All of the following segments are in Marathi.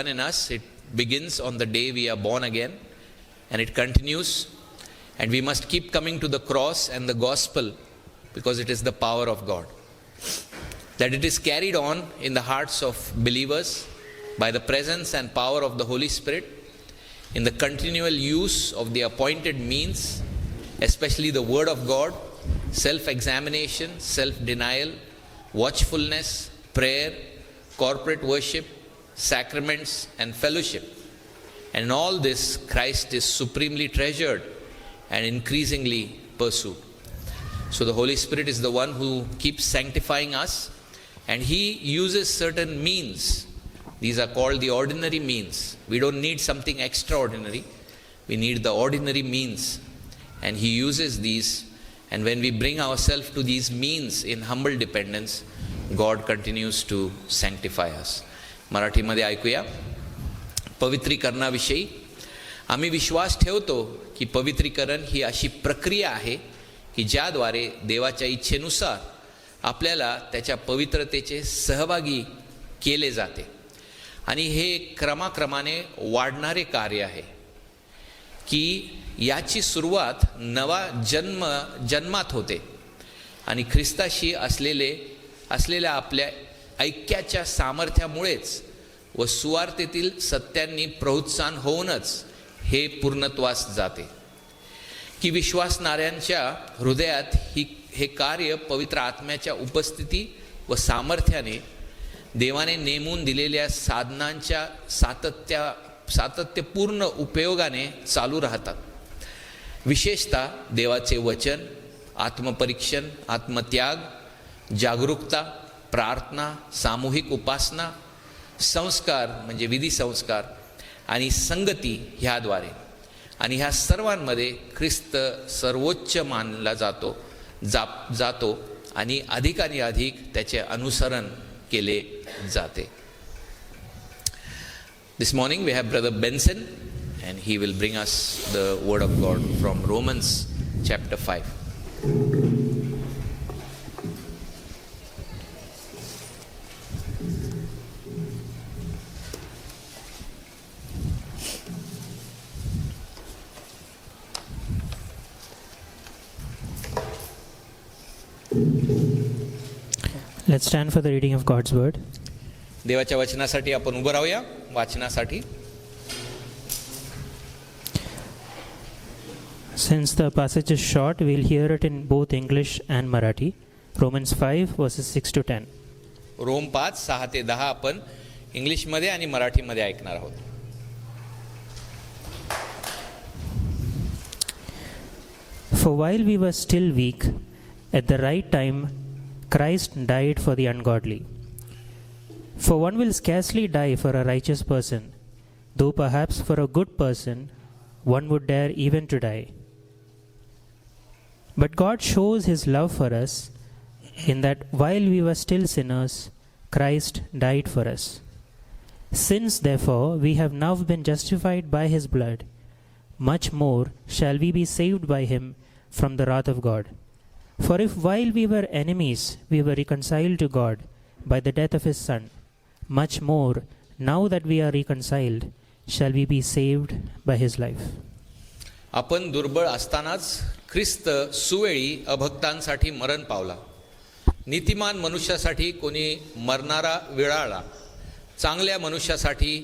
in us. It begins on the day we are born again, and it continues. And we must keep coming to the cross and the gospel because it is the power of God. That it is carried on in the hearts of believers by the presence and power of the Holy Spirit, in the continual use of the appointed means, especially the Word of God, self-examination, self-denial, watchfulness, prayer, corporate worship, sacraments, and fellowship. And in all this, Christ is supremely treasured and increasingly pursued. So the Holy Spirit is the one who keeps sanctifying us, and He uses certain means. These are called the ordinary means. We don't need something extraordinary. We need the ordinary means. And He uses these. And when we bring ourselves to these means in humble dependence, God continues to sanctify us. मराठीमध्ये ऐकूया. पवित्रीकरणाविषयी आम्ही विश्वास ठेवतो की पवित्रीकरण ही अशी प्रक्रिया आहे की ज्याद्वारे देवाच्या इच्छेनुसार आपल्याला त्याच्या पवित्रतेचे सहभागी केले जाते. आणि हे क्रमाक्रमाने वाढणारे कार्य आहे की याची सुरुवात नवा जन्मात होते आणि ख्रिस्ताशी असलेल्या आपल्या ऐक्याच्या सामर्थ्यामुळेच व सुवार्तेतील सत्यांनी प्रोत्साहन होऊनच हे पूर्णत्वास जाते. की विश्वासणाऱ्यांच्या हृदयात हे कार्य पवित्र आत्म्याच्या उपस्थिती व सामर्थ्याने देवाने नेमून दिलेल्या साधनांच्या सातत्यपूर्ण उपयोगाने चालू राहतात. विशेषतः देवाचे वचन, आत्मपरीक्षण, आत्मत्याग, जागरूकता, प्रार्थना, सामूहिक उपासना, संस्कार म्हणजे विधी संस्कार आणि संगती ह्याद्वारे. आणि ह्या सर्वांमध्ये ख्रिस्त सर्वोच्च मानला जातो आणि अधिकाधिक अधिक त्याचे अनुसरण केले जाते. This morning we have Brother Benson, and he will bring us the word of God from Romans chapter 5. Let's stand for the reading of God's word. देवाच्या वचनासाठी आपण उभं राहूया. वाचनासाठी. Since the passage is short, we'll hear it in both English and Marathi. Romans 5 verses 6 to 10. Rome 5 6 ते 10 आपण इंग्लिशमध्ये आणि मराठीमध्ये ऐकणार आहोत. For while we were still weak, at the right time Christ died for the ungodly. For one will scarcely die for a righteous person, though perhaps for a good person one would dare even to die. But God shows His love for us in that while we were still sinners, Christ died for us. Since therefore we have now been justified by His blood, much more shall we be saved by Him from the wrath of God. For if while we were enemies we were reconciled to God by the death of His Son, much more now that we are reconciled shall we be saved by His life. आपण दुर्बळ असतानाच ख्रिस्त सुवेळी अभक्तांसाठी मरण पावला. नीतिमान मनुष्यासाठी कोणी मरणारा विळाळा. चांगल्या मनुष्यासाठी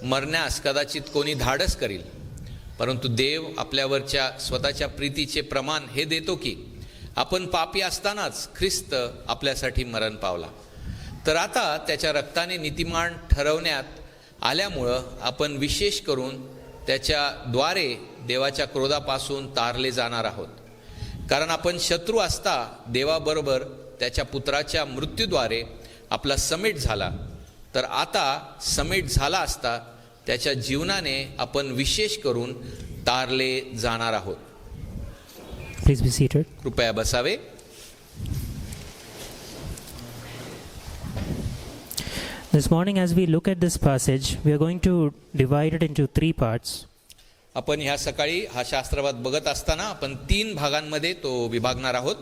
मरण्यास कदाचित कोणी धाडस करील. परंतु देव आपल्यावरच्या स्वतःच्या प्रीतीचे प्रमाण हे देतो की आपण पापी असतानाच ख्रिस्त आपल्यासाठी मरण पावला. तर आता त्याच्या रक्ताने नीतिमान ठरवण्यात आल्यामुळं आपण विशेष करून त्याच्याद्वारे देवाच्या क्रोधापासून तारले जाणार आहोत. कारण आपण शत्रू असता देवाबरोबर त्याच्या पुत्राच्या मृत्यूद्वारे आपला समेट झाला. तर आता समेट झाला असता त्याच्या जीवनाने आपण विशेष करून तारले जाणार आहोत. Please be seated. कृपया बसावे. This morning as we look at this passage, we are going to divide it into 3 parts. आपण ह्या सकाळी हा शास्त्रवाद बघत असताना आपण 3 भागांमध्ये तो विभागणार आहोत.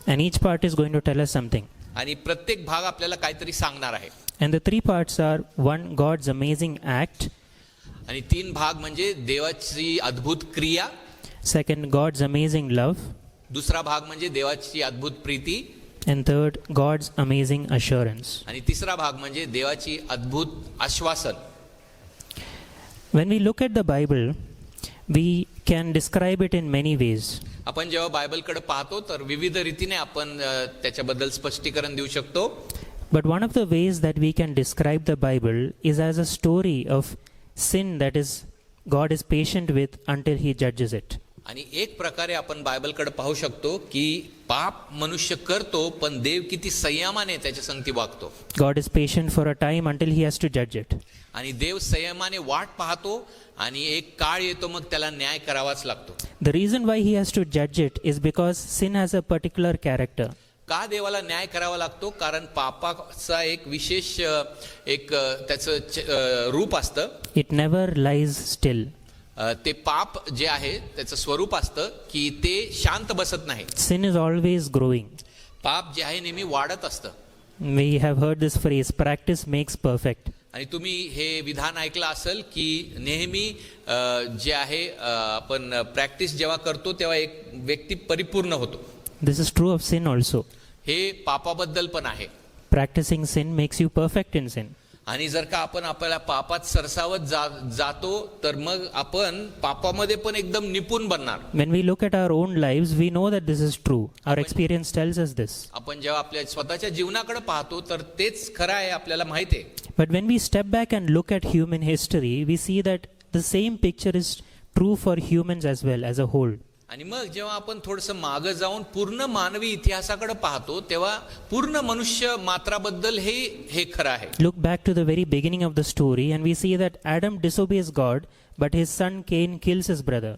And each part is going to tell us something. आणि प्रत्येक भाग आपल्याला काहीतरी सांगणार आहे. And the three parts are: one, God's amazing act; आणि 3 भाग म्हणजे देवाची अद्भुत क्रिया, second, God's amazing love; दुसरा भाग म्हणजे देवाची अद्भुत Preeti, and third, God's amazing assurance. आणि तिसरा भाग म्हणजे देवाची अद्भुत आश्वासन. When we look at the Bible, we can describe it in many ways. आपण जेव्हा बायबलकडे पाहतो तर विविध रीतीने आपण त्याच्याबद्दल स्पष्टीकरण देऊ शकतो. But one of the ways that we can describe the Bible is as a story of sin that is God is patient with until he judges it. आणि एक प्रकारे आपण बायबलकडे पाहू शकतो की पाप मनुष्य करतो पण देव किती संयमाने त्याच्या संगती वागतो. God is patient for a time until he has to judge it. आणि देव संयमाने वाट पाहतो आणि एक काळ येतो मग त्याला न्याय करावाच लागतो. The reason why he has to judge it is because sin has a particular character. का देवाला न्याय करावा लागतो? कारण पापाचा एक विशेष त्याचं रूप असतं. It never lies still. ते पाप जे आहे त्याचं स्वरूप असतं की ते शांत बसत नाही. Sin is always growing. पाप जे आहे नेहमी वाढत असतं. We have heard this phrase, practice makes perfect. आणि तुम्ही हे विधान ऐकलं असेल की नेहमी जे आहे आपण प्रॅक्टिस जेव्हा करतो तेव्हा एक व्यक्ती परिपूर्ण होतो. This is true of sin also. हे पापाबद्दल पण आहे. Practicing sin makes you perfect in sin. आणि जर का आपण आपल्याला पापात सरसावत जातो तर मग आपण पापामध्ये पण एकदम निपुण बनणार. When we look at our own lives, we know that this is true. Our experience tells us this. आपण जेव्हा आपल्या स्वतःच्या जीवनाकडे पाहतो तर तेच खरं आहे, आपल्याला माहिती आहे. But when we step back and look at human history, we see that the same picture is true for humans as well as a whole. आणि मग जेव्हा आपण थोडंसं मागं जाऊन पूर्ण मानवी इतिहासाकडे पाहतो तेव्हा पूर्ण मनुष्य मात्राबद्दल हे खरं आहे. Look back to the very beginning of the story and we see that Adam disobeys God, but his son Cain kills his brother.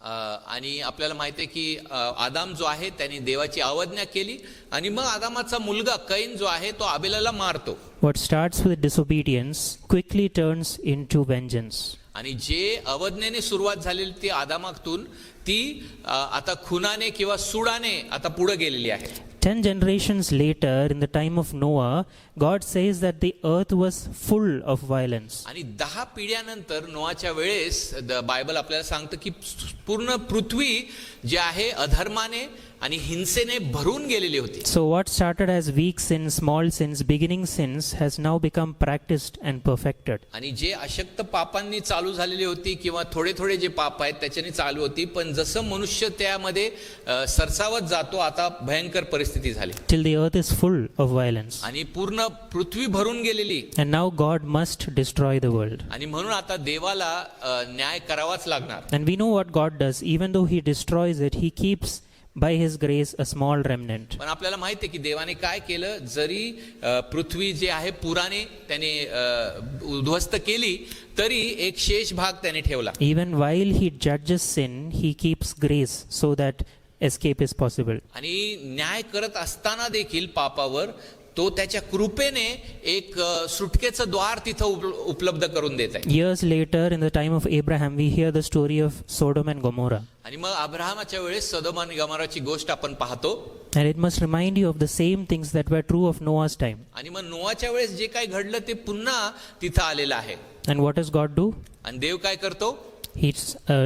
आणि आपल्याला माहिती आहे की आदाम जो आहे त्याने देवाची अवज्ञा केली आणि मग आदामाचा मुलगा कैन जो आहे तो आबेलाला मारतो. What starts with disobedience quickly turns into vengeance. आणि जे अवज्ञेने सुरुवात झालेली ती आदामातून ती आता खुनाने किंवा सुडाने आता पुढे गेलेली आहे. 10 generations later, in the time of Noah, God says that the earth was full of violence. आणि 10 पिढ्यानंतर नोआच्या वेळेस बायबल आपल्याला सांगतं की पूर्ण पृथ्वी जी आहे अधर्माने आणि हिंसेने भरून गेलेली होती. So what started as weak sins, small sins, beginning sins has now become practiced and perfected. आणि जे अशक्त पापांनी चालू झालेली होती किंवा थोडे थोडे जे पाप आहेत त्याच्याने चालू होती, पण जसं मनुष्य त्यामध्ये सरसावत जातो आता भयंकर परिस्थिती झाली. Till the earth is full of violence. आणि पूर्ण पृथ्वी भरून गेलेली. And now God must destroy the world. आणि म्हणून आता देवाला न्याय करावाच लागणार. And we know what God does. Even though he destroys it, he keeps by his grace a small remnant. पण आपल्याला माहिती आहे की देवाने काय केलं, जरी पृथ्वी जे आहे पुराने त्याने उद्ध्वस्त केली तरी एक शेष भाग त्याने ठेवला. Even while he judges sin, he keeps grace so that escape is possible. आणि न्याय करत असताना देखील पापावर तो त्याच्या कृपेने एक सुटकेचं द्वार तिथं उपलब्ध करून देत आहे. Years later, in the time of Abraham, we hear the story of Sodom and Gomorrah. आणि मग अब्राहमाच्या वेळेस सदोम आणि गमोराची गोष्ट आपण पाहतो. And it must remind you of the same things that were true of Noah's time. आणि मग नोआच्या वेळेस जे काही घडलं ते पुन्हा तिथं आलेलं आहे. And what does God do? आणि देव काय करतो? He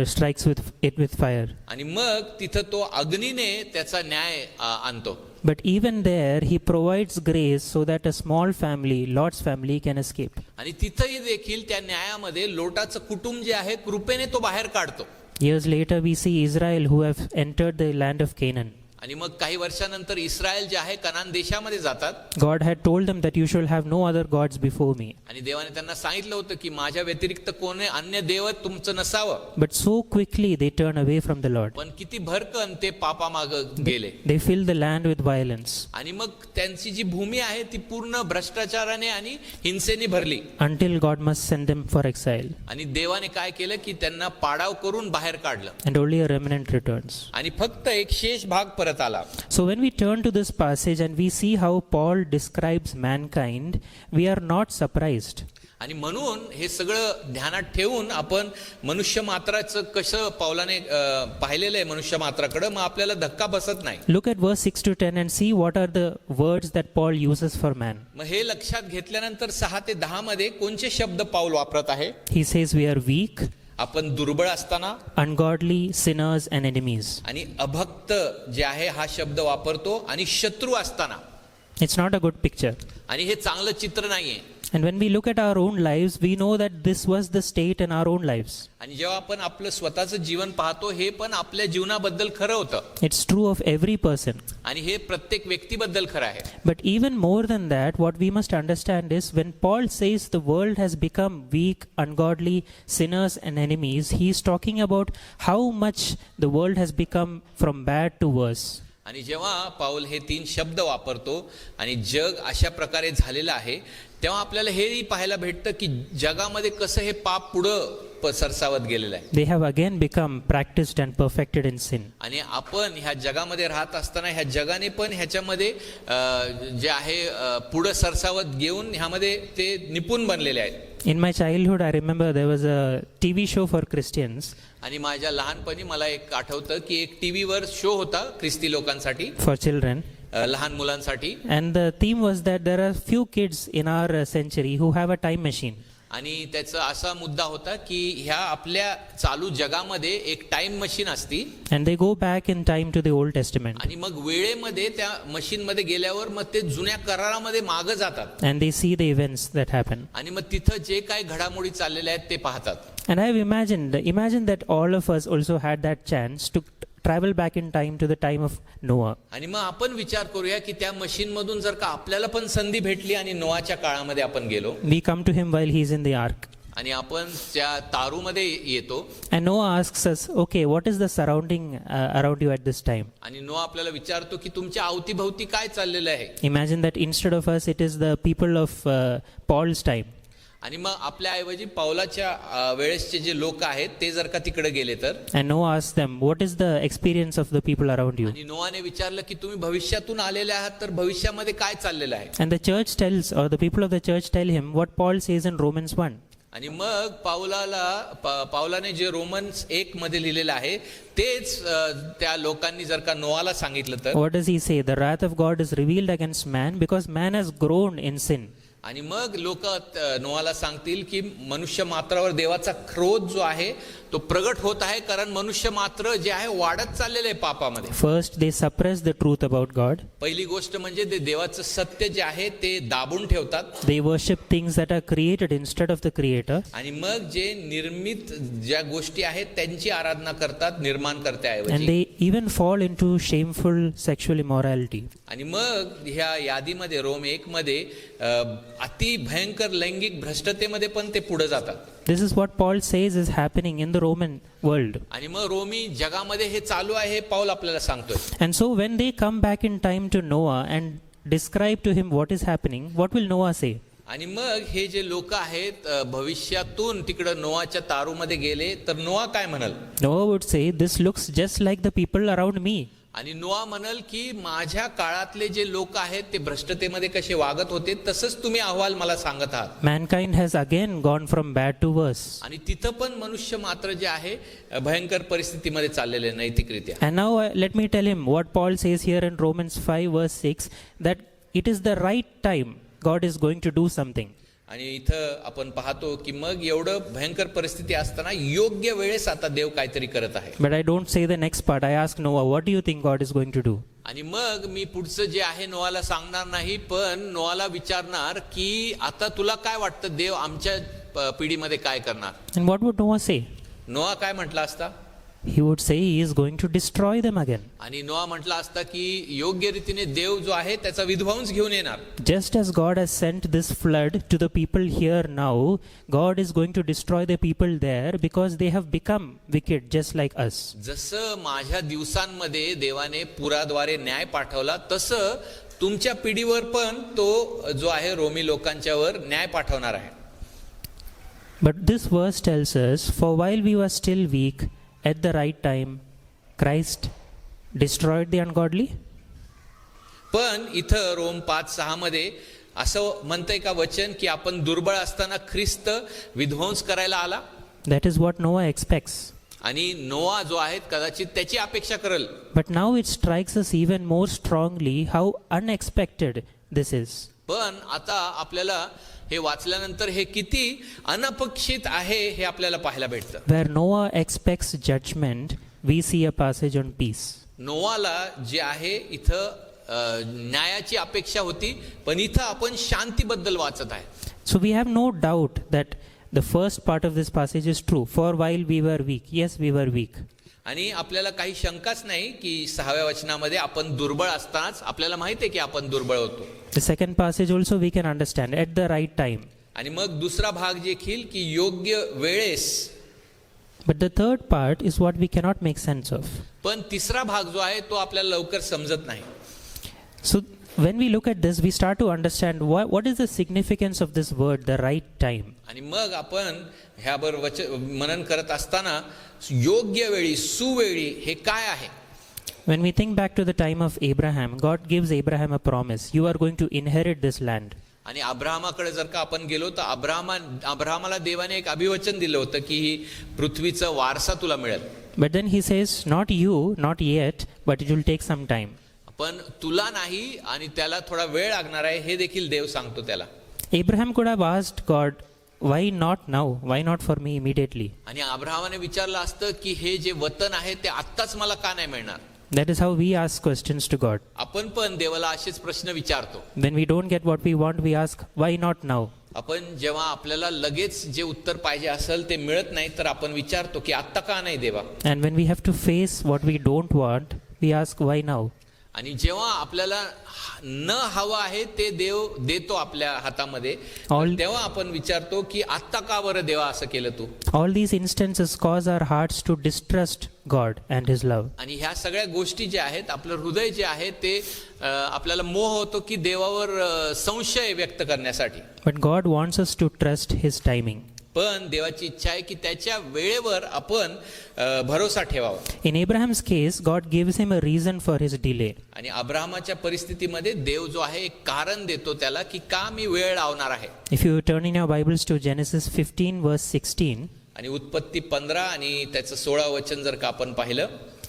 strikes it with fire. आणि मग तिथं तो अग्नीने त्याचा न्याय आणतो. But even there, he provides grace so that a small family, Lot's family, can escape. आणि तिथंही देखील त्या न्यायामध्ये लोटाचं कुटुंब जे आहे कृपेने तो बाहेर काढतो. Years later, we see Israel who have entered the land of Canaan. आणि मग काही वर्षानंतर इस्रायल जे आहे कनान देशामध्ये जातात. God had told them that you shall have no other gods before me. आणि देवाने त्यांना सांगितलं होतं की माझ्या व्यतिरिक्त कोणी अन्य देव तुमचं नसावं. But so quickly they turn away from the Lord. पण किती भरकन ते पापामागं गेले. They fill the land with violence. आणि मग त्यांची जी भूमी आहे ती पूर्ण भ्रष्टाचाराने आणि हिंसेने भरली. Until God must send them for exile. आणि देवाने काय केलं की त्यांना पाडाव करून बाहेर काढलं. And only a remnant returns. आणि फक्त एक शेष भाग परत आला. So when we turn to this passage and we see how Paul describes mankind, we are not surprised. आणि म्हणून हे सगळं ध्यानात ठेवून आपण मनुष्य मात्राचं कसं पावलाने पाहिलेलं आहे मनुष्य मात्राकडे, मग आपल्याला धक्का बसत नाही. Look at verse 6 to 10 and see what are the words that Paul uses for man. मग हे लक्षात घेतल्यानंतर 6 ते 10 मध्ये कोणते शब्द पाऊल वापरत आहे? He says we are weak, आपण दुर्बळ असताना, ungodly, sinners and enemies. आणि अभक्त जे आहे हा शब्द वापरतो, आणि शत्रू असताना. It's not a good picture. आणि हे चांगलं चित्र नाहीये. And when we look at our own lives, we know that this was the state in our own lives. आणि जेव्हा आपण आपलं स्वतःचं जीवन पाहतो, हे पण आपल्या जीवनाबद्दल खरं होतं, It's true of every person. आणि हे प्रत्येक व्यक्तीबद्दल खरं आहे. But even more than that, what we must understand is when Paul says the world has become weak, ungodly, sinners and enemies, he is talking about how much the world has become from bad to worse. आणि जेव्हा पाऊल हे 3 शब्द वापरतो आणि जग अशा प्रकारे झालेलं आहे, तेव्हा आपल्याला हेही पाहायला भेटतं की जगामध्ये कसं हे पाप पुढं सरसावत गेलेलं आहे. They have again become practiced and perfected in sin. आणि आपण ह्या जगामध्ये राहत असताना ह्या जगाने पण ह्याच्यामध्ये जे आहे पुढं सरसावत घेऊन ह्यामध्ये ते निपुण बनलेले आहेत. In my childhood, I remember there was a TV show for Christians. आणि माझ्या लहानपणी मला एक आठवतं की एक टीव्हीवर शो होता ख्रिस्ती लोकांसाठी, For children. लहान मुलांसाठी. And the theme was that there are few kids in our century who have a time machine. आणि त्याचा असा मुद्दा होता की ह्या आपल्या चालू जगामध्ये एक टाइम मशीन असती, And they go back in time to the Old Testament. आणि मग वेळेमध्ये त्या मशीन मध्ये गेल्यावर मग ते जुन्या करारामध्ये मागं जातात, And they see the events that happen. आणि मग तिथं जे काही घडामोडी चाललेल्या आहेत ते पाहतात. And I have imagine that all of us also had that chance to travel back in time to the time of Noah. आणि मग आपण विचार करूया की त्या मशीन मधून जर का आपल्याला पण संधी भेटली आणि नोआच्या काळामध्ये आपण गेलो, We come to him while he is in the ark. आणि आपण त्या तारूमध्ये येतो, And Noah asks us, okay, what is the surrounding around you at this time? आणि नोआ आपल्याला विचारतो की तुमच्या अवतीभवती काय चाललेलं आहे. Imagine that instead of us, it is the people of Paul's time. आणि मग आपल्या ऐवजी पावलाच्या वेळेसचे जे लोक आहेत ते जर का तिकडे गेले तर, And Noah asks them, what is the experience of the people around you? आणि नोआने विचारलं की तुम्ही भविष्यातून आलेले आहात, तर भविष्यामध्ये काय चाललेलं आहे. And the church tells, or the people of the church tell him what Paul says in Romans 1. आणि मग पावलाने जे रोमन्स 1 मध्ये लिहिलेलं आहे तेच त्या लोकांनी जर का नोआला सांगितलं तर, What does he say? The wrath of God is revealed against man because man has grown in sin. आणि मग लोक नोआला सांगतील की मनुष्य मात्रावर देवाचा क्रोध जो आहे तो प्रगट होत आहे, कारण मनुष्य मात्र जे आहे वाढत चाललेलं आहे पापामध्ये. First, they suppress the truth about God. पहिली गोष्ट म्हणजे ते देवाचं सत्य जे आहे ते दाबून ठेवतात, They worship things that are created instead of the Creator. आणि मग जे निर्मित ज्या गोष्टी आहेत त्यांची आराधना करतात निर्माण And करत्याऐवजी. they even fall into shameful sexual immorality. आणि मग ह्या यादीमध्ये रोम 1 मध्ये अति भयंकर लैंगिक भ्रष्टतेमध्ये पण ते पुढे जातात. This is what Paul says is happening in the Roman world. आणि मग रोमी जगामध्ये हे चालू आहे हे पाऊल आपल्याला सांगतोय. And so when they come back in time to Noah and describe to him what is happening, what will Noah say? आणि मग हे जे लोक आहेत भविष्यातून तिकडं नोआच्या तारूमध्ये गेले तर नोआ काय म्हणाल? Noah would say, this looks just like the people around me. आणि नोआ म्हणाल की माझ्या काळातले जे लोक आहेत ते भ्रष्टतेमध्ये कसे वागत होते तसंच तुम्ही अहवाल मला सांगत आहात. Mankind has again gone from bad to worse. आणि तिथं पण मनुष्य मात्र जे आहे भयंकर परिस्थितीमध्ये चाललेले नैतिकरित्या. And now let me tell him what Paul says here in Romans 5 verse 6, that it is the right time God is going to do something. आणि इथं आपण पाहतो की मग एवढं भयंकर परिस्थिती असताना योग्य वेळेस आता देव काहीतरी करत आहे. But I don't say the next part. I ask Noah, what do you think God is going to do? आणि मग मी पुढचं जे आहे नोआला सांगणार नाही, पण नोआला विचारणार की आता तुला काय वाटतं देव आमच्या पिढीमध्ये काय करणार. And what would Noah say? नोआ काय म्हटला असता? He would say he is going to destroy them again. आणि नोआ म्हटला असता की योग्य रीतीने देव जो आहे त्याचा विध्वंस घेऊन येणार. Just as God has sent this flood to the people here now, God is going to destroy the people there because they have become wicked just like us. जसं माझ्या दिवसांमध्ये देवाने पुराद्वारे न्याय पाठवला तसं तुमच्या पिढीवर पण तो जो आहे रोमी लोकांच्यावर न्याय पाठवणार आहे. But this verse tells us, for while we were still weak, at the right time, Christ destroyed the ungodly. पण इथं रोम 5:6 मध्ये असं म्हणतंय का वचन की आपण दुर्बळ असताना ख्रिस्त विध्वंस करायला आला? That is what Noah expects. आणि नोआ जो आहे कदाचित त्याची अपेक्षा करेल. But now it strikes us even more strongly how unexpected this is. पण आता आपल्याला हे वाचल्यानंतर हे किती अनपेक्षित आहे हे आपल्याला पाहायला भेटतं. Where Noah expects judgment, we see a passage on peace. नोआला जे आहे इथं न्यायाची अपेक्षा होती, पण इथं आपण शांतीबद्दल वाचत आहे. So we have no doubt that the first part of this passage is true. For while we were weak, yes, we were weak. आणि आपल्याला काही शंकाच नाही की 6व्या वचनामध्ये आपण दुर्बळ असतानाच आपल्याला माहिती आहे की आपण दुर्बळ होतो. The second passage also we can understand at the right time. आणि मग दुसरा भाग देखील की योग्य वेळेस. But the third part is what we cannot make sense of. पण तिसरा भाग जो आहे तो आपल्याला लवकर समजत नाही. So when we look at this, we start to understand what is the significance of this word, the right time. आणि मग आपण ह्यावर मनन करत असताना योग्य वेळी, सुवेळी हे काय आहे? When we think back to the time of Abraham, God gives Abraham a promise. You are going to inherit this land. आणि अब्राहमाकडे जर का आपण गेलो तर अब्राहमाला देवाने एक अभिवचन दिलं होतं की ही पृथ्वीचा वारसा तुला मिळेल. But then he says, not you, not yet, but it will take some time. पण तुला नाही आणि त्याला थोडा वेळ लागणार आहे हे देखील देव सांगतो त्याला. Abraham could have asked God, why not now? Why not for me immediately? आणि अब्राहमाने विचारलं असतं की हे जे वतन आहे ते आत्ताच मला का नाही मिळणार? That is how we ask questions to God. आपण पण देवाला असेच प्रश्न विचारतो. When we don't get what we want, we ask, why not now? आपण जेव्हा आपल्याला लगेच जे उत्तर पाहिजे असेल ते मिळत नाही तर आपण विचारतो की आत्ता का नाही देवा? And when we have to face what we don't want, we ask, why now? आणि जेव्हा आपल्याला न हवं आहे ते देव देतो आपल्या हातामध्ये, तेव्हा आपण विचारतो की आत्ता का बरं देवा असं केलं तू? All these instances cause our hearts to distrust God and His love. आणि ह्या सगळ्या गोष्टी ज्या आहेत आपलं हृदय जे आहे ते आपल्याला मोह होतो की देवावर संशय व्यक्त करण्यासाठी. But God wants us to trust His timing. पण देवाची इच्छा आहे की त्याच्या वेळेवर आपण भरोसा ठेवावा. In Abraham's case, God gives him a reason for his delay. आणि अब्राहमाच्या परिस्थितीमध्ये देव जो आहे एक कारण देतो त्याला की का मी वेळ लावणार आहे. If you turn in your Bibles to Genesis 15 verse 16, आणि उत्पत्ती 15 आणि त्याचं 16 वचन जर का आपण पाहिलं,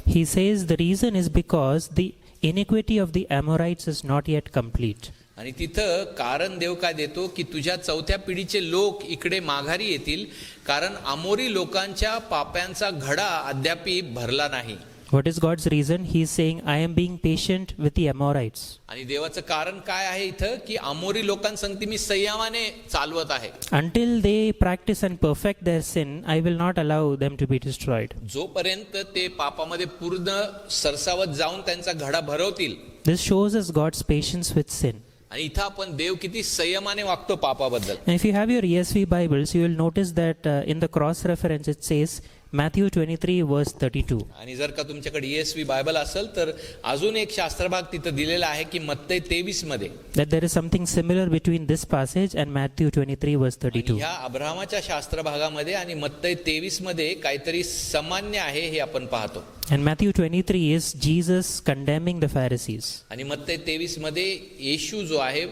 he says the reason is because the iniquity of the Amorites is not yet complete. आणि तिथं कारण देव काय देतो की तुझ्या चौथ्या पिढीचे लोक इकडे माघारी येतील कारण अमोरी लोकांच्या पाप्यांचा घडा अद्यापी भरला नाही. What is God's reason? He is saying, I am being patient with the Amorites. आणि देवाचं कारण काय आहे इथं की अमोरी लोकांसंगती मी संयमाने चालवत आहे. Until they practice and perfect their sin, I will not allow them to be destroyed. जोपर्यंत ते पापामध्ये पूर्ण सरसावत जाऊन त्यांचा घडा भरवतील. This shows us God's patience with sin. आणि इथं आपण देव किती संयमाने वागतो पापाबद्दल. And if you have your ESV Bibles, you will notice that in the cross reference it says Matthew 23 verse 32. आणि जर का तुमच्याकडे ESV बायबल असेल तर अजून एक शास्त्रभाग तिथं दिलेला आहे की मत्तई 23 मध्ये. That there is something similar between this passage and Matthew 23 verse 32. ह्या अब्राहमाच्या शास्त्रभागामध्ये आणि मत्तई 23 मध्ये काहीतरी सामान्य आहे हे आपण पाहतो. And Matthew 23 is Jesus condemning the Pharisees. आणि मत्तई 23 मध्ये येशू जो आहे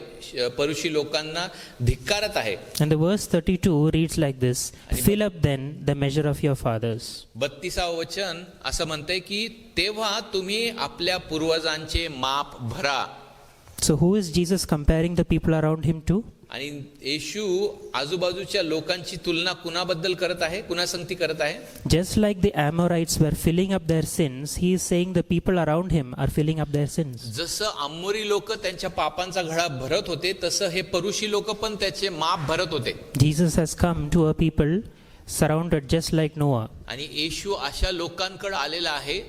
परुषी लोकांना धिक्कारत आहे. And the verse 32 reads like this, fill up then the measure of your fathers. 32 वचन असं म्हणतंय की तेव्हा तुम्ही आपल्या पूर्वजांचे माप भरा. So who is Jesus comparing the people around him to? आणि येशू आजूबाजूच्या लोकांची तुलना कुणाबद्दल करत आहे, कुणासंगती करत आहे? Just like the Amorites were filling up their sins, he is saying the people around him are filling up their sins. जसं अमोरी लोक त्यांच्या पापांचा घडा भरत होते तसं हे परुषी लोक पण त्याचे माप भरत होते. Jesus has come to a people surrounded just like Noah. आणि येशू अशा लोकांकडे आलेला आहे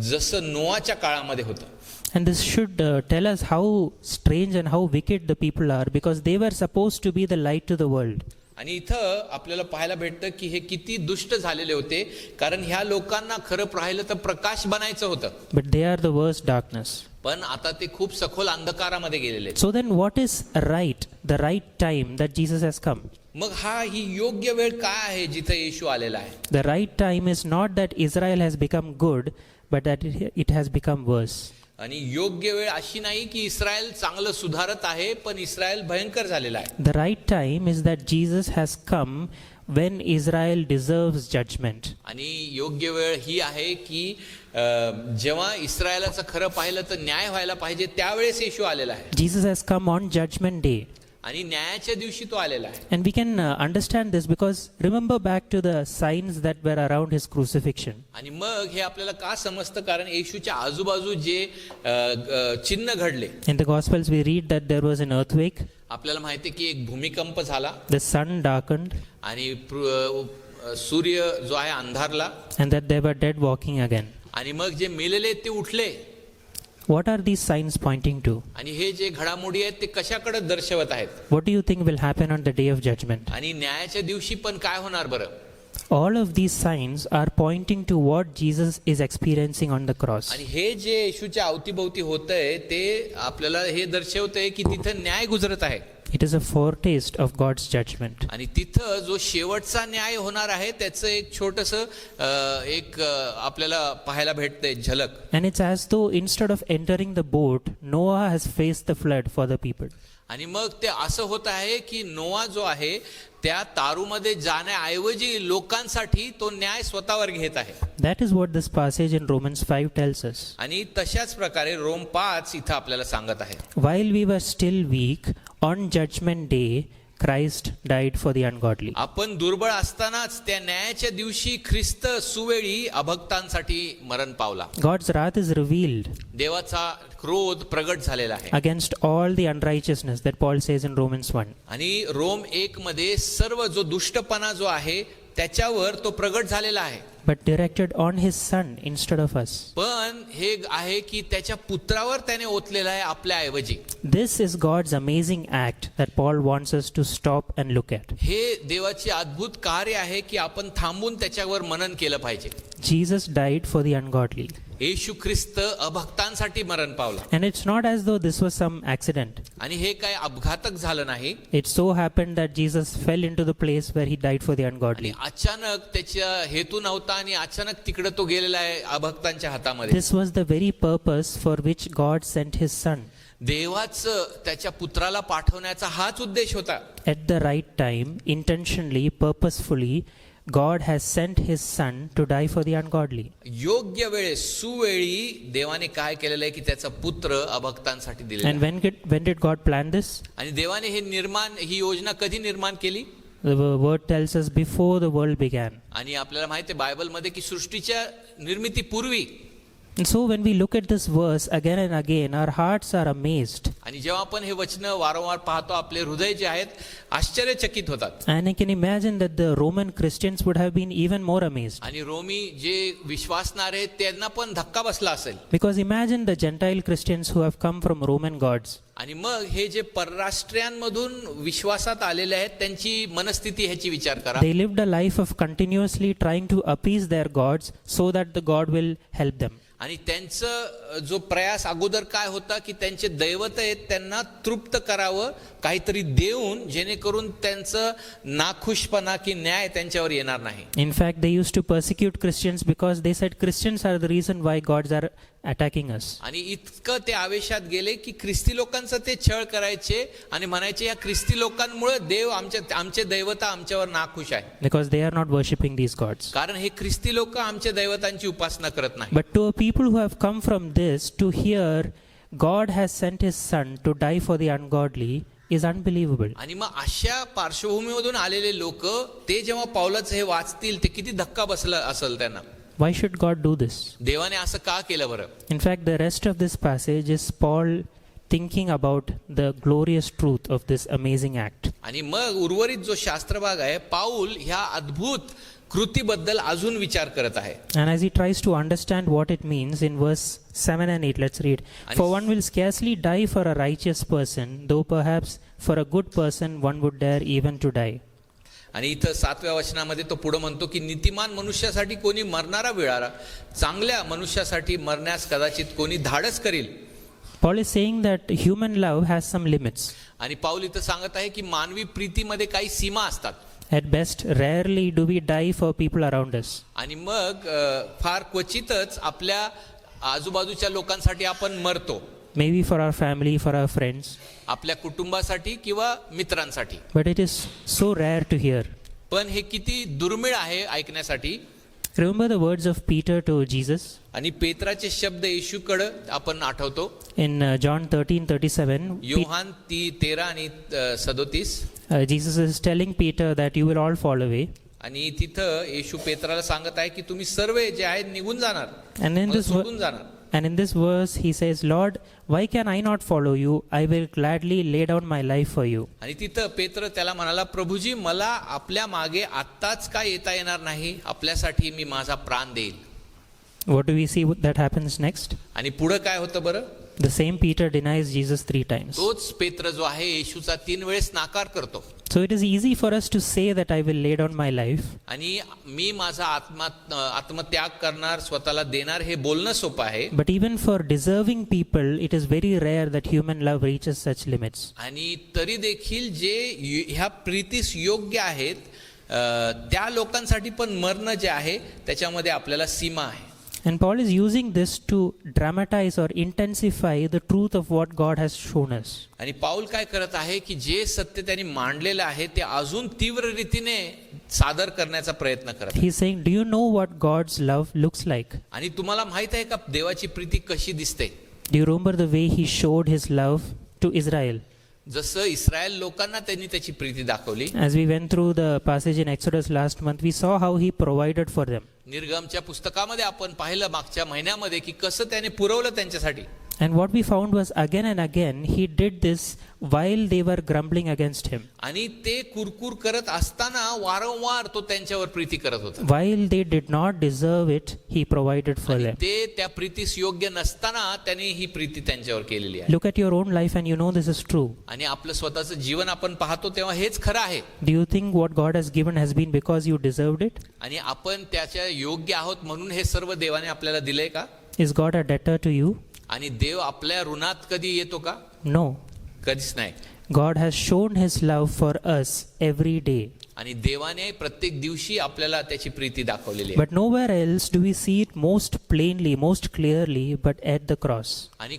जसं नोआच्या काळामध्ये होतं. And this should tell us how strange and how wicked the people are, because they were supposed to be the light to the world. आणि इथं आपल्याला पाहायला भेटतं की हे किती दुष्ट झालेले होते कारण ह्या लोकांना खरं पाहिलं तर प्रकाश बनायचं होतं. But they are the worst darkness. पण आता ते खूप सखोल अंधकारामध्ये गेलेले. So then what is right, the right time that Jesus has come? मग ही योग्य वेळ काय आहे जिथे येशू आलेला आहे? The right time is not that Israel has become good, but that it has become worse. आणि योग्य वेळ अशी नाही की इस्रायल चांगलं सुधारत आहे, पण इस्रायल भयंकर झालेला आहे. The right time is that Jesus has come when Israel deserves judgment. आणि योग्य वेळ ही आहे की जेव्हा इस्रायलाचं खरं पाहिलं तर न्याय व्हायला पाहिजे, त्यावेळेस येशू आलेला आहे. Jesus has come on judgment day. आणि न्यायाच्या दिवशी तो आलेला आहे. And we can understand this because remember back to the signs that were around his crucifixion. आणि मग हे आपल्याला का समजतं, कारण येशूच्या आजूबाजू जे चिन्ह घडले. In the Gospels we read that there was an earthquake, आपल्याला माहिती आहे की एक भूमिकंप झाला the sun darkened, आणि सूर्य जो आहे अंधारला, and that they were dead walking again. आणि मग जे मेलेले ते उठले. What are these signs pointing to? आणि हे जे घडामोडी आहेत ते कशाकडे दर्शवत आहेत? What do you think will happen on the day of judgment? आणि न्यायाच्या दिवशी पण काय होणार बरं? All of these signs are pointing to what Jesus is experiencing on the cross. आणि हे जे येशूच्या अवतीभोवती होतंय ते आपल्याला हे दर्शवतंय की तिथं न्याय गुजरत आहे. It is a foretaste of God's judgment. आणि तिथं जो शेवटचा न्याय होणार आहे त्याचं एक छोटंसं आपल्याला पाहायला भेटतंय झलक. And it's as though instead of entering the boat, Noah has faced the flood for the people. आणि मग ते असं होत आहे की नोआ जो आहे त्या तारूमध्ये जाण्याऐवजी लोकांसाठी तो न्याय स्वतःवर घेत आहे. That is what this passage in Romans 5 tells us. आणि तशाच प्रकारे रोम 5 इथं आपल्याला सांगत आहे. While we were still weak, on judgment day, Christ died for the ungodly. आपण दुर्बळ असतानाच त्या न्यायाच्या दिवशी ख्रिस्त सुवेळी अभक्तांसाठी मरण पावला. God's wrath is revealed देवाचा क्रोध प्रगट झालेला आहे against all the unrighteousness that Paul says in Romans 1. आणि रोम 1 मध्ये सर्व जो दुष्टपणा जो आहे त्याच्यावर तो प्रगट झालेला आहे. But directed on his son instead of us. पण हे आहे की त्याच्या पुत्रावर त्याने ओतलेला आहे आपल्या ऐवजी. This is God's amazing act that Paul wants us to stop and look at. हे देवाचे अद्भुत कार्य आहे की आपण थांबून त्याच्यावर मनन केलं पाहिजे. Jesus died for the ungodly. येशू ख्रिस्त अभक्तांसाठी मरण पावला. And it's not as though this was some accident. आणि हे काय अपघातक झालं नाही. It so happened that Jesus fell into the place where he died for the ungodly. अचानक त्याचा हेतू नव्हता आणि अचानक तिकडे तो गेलेला आहे अभक्तांच्या हातामध्ये. This was the very purpose for which God sent his son. देवाचं त्याच्या पुत्राला पाठवण्याचा हाच उद्देश होता. At the right time, intentionally, purposefully, God has sent his son to die for the ungodly. योग्य वेळेस सुवेळी देवाने काय केलेलं आहे की त्याचा पुत्र अभक्तांसाठी दिलेला. And when did God plan this? आणि देवाने ही योजना कधी निर्माण केली? The word tells us before the world began. आणि आपल्याला माहिती आहे बायबलमध्ये की सृष्टीच्या निर्मितीपूर्वी. And so when we look at this verse again and again, our hearts are amazed. आणि जेव्हा आपण हे वचन वारंवार पाहतो आपले हृदय जे आहेत आश्चर्यचकित होतात. And I can imagine that the Roman Christians would have been even more amazed. आणि रोमी जे विश्वासणारे त्यांना पण धक्का बसला असेल. Because imagine the Gentile Christians who have come from Roman gods. आणि मग हे जे परराष्ट्रीयांमधून विश्वासात आलेले आहेत त्यांची मनस्थिती ह्याची विचार करा. They lived a life of continuously trying to appease their gods so that the God will help them. आणि त्यांचं जो प्रयास अगोदर काय होता की त्यांचे दैवत आहेत त्यांना तृप्त करावं काहीतरी देऊन, जेणेकरून त्यांचं नाखुशपणा की न्याय त्यांच्यावर येणार नाही. In fact, they used to persecute Christians because they said Christians are the reason why gods are attacking us. आणि इतकं ते आवेशात गेले की ख्रिस्ती लोकांचं ते छळ करायचे आणि म्हणायचे या ख्रिस्ती लोकांमुळे देव आमचे दैवता आमच्यावर नाखुश आहे. Because they are not worshipping these gods. कारण हे ख्रिस्ती लोक आमच्या दैवतांची उपासना करत नाही. But to a people who have come from this to hear God has sent his son to die for the ungodly is unbelievable. आणि मग अशा पार्श्वभूमीमधून आलेले लोक ते जेव्हा पावलाचं हे वाचतील ते किती धक्का बसला असेल त्यांना. Why should God do this? देवाने असं का केलं बरं? In fact, the rest of this passage is Paul thinking about the glorious truth of this amazing act. आणि मग उर्वरित जो शास्त्रभाग आहे पाऊल ह्या अद्भुत कृतीबद्दल अजून विचार करत आहे. And as he tries to understand what it means in verse 7 and 8, let's read. For one will scarcely die for a righteous person, though perhaps for a good person one would dare even to die. आणि इथं 7व्या वचनामध्ये तो पुढे म्हणतो की नीतिमान मनुष्यासाठी कोणी मरणारा विळारा, चांगल्या मनुष्यासाठी मरण्यास कदाचित कोणी धाडस करील. Paul is saying that human love has some limits. आणि पाऊल इथं सांगत आहे की मानवी प्रीतीमध्ये काही सीमा असतात. At best, rarely do we die for people around us. आणि मग फार क्वचितच आपल्या आजूबाजूच्या लोकांसाठी आपण मरतो, maybe for our family, for our friends, आपल्या कुटुंबासाठी किंवा मित्रांसाठी. but it is so rare to hear. पण हे किती दुर्मिळ आहे ऐकण्यासाठी. Remember the words of Peter to Jesus आणि पेत्राचे शब्द येशूकडे आपण आठवतो. in John 13:37. योहान 13 आणि 37. Jesus is telling Peter that you will all fall away. आणि तिथं येशू पेत्राला सांगत आहे की तुम्ही सर्व जे आहेत निघून जाणार, And in मला this सोडून जाणार. And in this verse, he says, Lord, why can I not follow you? I will gladly lay down my life for you. आणि तिथं पेत्र त्याला म्हणाला, प्रभूजी मला आपल्या मागे आत्ताच का येता येणार नाही, आपल्यासाठी मी माझा प्राण देईल. What do we see that happens next? आणि पुढं काय होतं बरं? The same Peter denies Jesus 3 times. तोच पेत्र जो आहे येशूचा 3 वेळेस नाकार करतो. So it is easy for us to say that I will lay down my life. आणि मी माझा आत्मत्याग करणार, स्वतःला देणार, हे बोलणं सोपं आहे. But even for deserving people, it is very rare that human love reaches such limits. आणि तरी देखील जे ह्या प्रीतीस योग्य आहेत त्या लोकांसाठी पण मरणं जे आहे त्याच्यामध्ये आपल्याला सीमा आहे. And Paul is using this to dramatize or intensify the truth of what God has shown us. आणि पाऊल काय करत आहे की जे सत्य त्यांनी मांडलेलं आहे ते अजून तीव्र रीतीने सादर करण्याचा प्रयत्न करत आहे. He's saying, do you know what God's love looks like? आणि तुम्हाला माहित आहे का देवाची प्रीती कशी दिसते? Do you remember the way he showed his love to Israel? जसं इस्रायल लोकांना त्यांनी त्याची प्रीती दाखवली. As we went through the passage in Exodus last month, we saw how he provided for them. निर्गमच्या पुस्तकामध्ये आपण पाहिलं मागच्या महिन्यामध्ये की कसं त्याने पुरवलं त्यांच्यासाठी. And what we found was again and again he did this while they were grumbling against him. आणि ते कुरकुर करत असताना वारंवार तो त्यांच्यावर प्रीती करत होता. While they did not deserve it, he provided for them. ते त्या प्रीतीस योग्य नसताना त्यांनी ही प्रीती त्यांच्यावर केलेली आहे. Look at your own life and you know this is true. आणि आपलं स्वतःचं जीवन आपण पाहतो तेव्हा हेच खरं आहे. Do you think what God has given has been because you deserved it? आणि आपण त्याच्या योग्य आहोत म्हणून हे सर्व देवाने आपल्याला दिलंय का? Is God a debtor to you? आणि देव आपल्या ऋणात कधी येतो का? No. कधीच नाही. God has shown his love for us every day. आणि देवाने प्रत्येक दिवशी आपल्याला त्याची प्रीती दाखवलेली आहे. But nowhere else do we see it most plainly, most clearly, but at the cross. आणि